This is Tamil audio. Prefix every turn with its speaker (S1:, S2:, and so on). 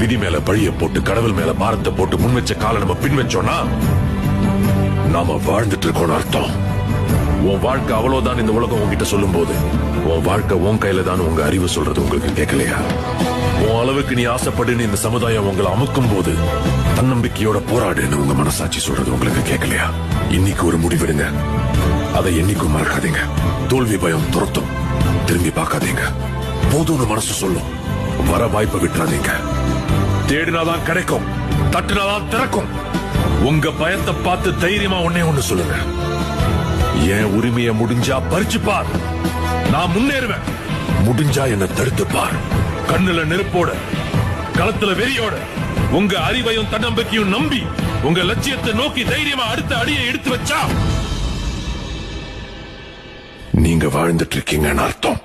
S1: விதி மேல பழிய போட்டு கடவுள் மேல பாரத்தை போட்டு முன் வச்ச காலை நம்ம பின் வச்சோம்னா நாம வாழ்ந்துட்டு இருக்கோம் அர்த்தம். உன் வாழ்க்கை அவ்வளவுதான் இந்த உலகம் உங்ககிட்ட சொல்லும் போது உன் வாழ்க்கை உன் கையில தான் உங்க அறிவு சொல்றது உங்களுக்கு கேட்கலையா? உன் அளவுக்கு நீ ஆசைப்படுன்னு இந்த சமுதாயம் உங்களை அமுக்கும் போது தன்னம்பிக்கையோட போராடுன்னு உங்க மனசாட்சி சொல்றது உங்களுக்கு கேட்கலையா? இன்னைக்கு ஒரு முடிவெடுங்க, அதை என்னைக்கும் மறக்காதீங்க. தோல்வி பயம் துரத்தும், திரும்பி பார்க்காதீங்க. போதும்னு மனசு சொல்லும், வர வாய்ப்பை விட்டுறாதீங்க. தேடினாதான் கிடைக்கும், தட்டுனாதான் திறக்கும். உங்க பயத்தை பார்த்து தைரியமா ஒண்ணு சொல்லுங்க, என் உரிமையை முடிஞ்சா பறிச்சு பார், நான் முன்னேறுவேன். முடிஞ்சா என்ன தடுத்து பார். கண்ணுல நெருப்போட, களத்துல வெறியோட, உங்க அறிவையும் தன்னம்பிக்கையும் நம்பி உங்க லட்சியத்தை நோக்கி தைரியமா அடுத்த அடியை எடுத்து வச்சா நீங்க வாழ்ந்துட்டு இருக்கீங்கன்னு அர்த்தம்.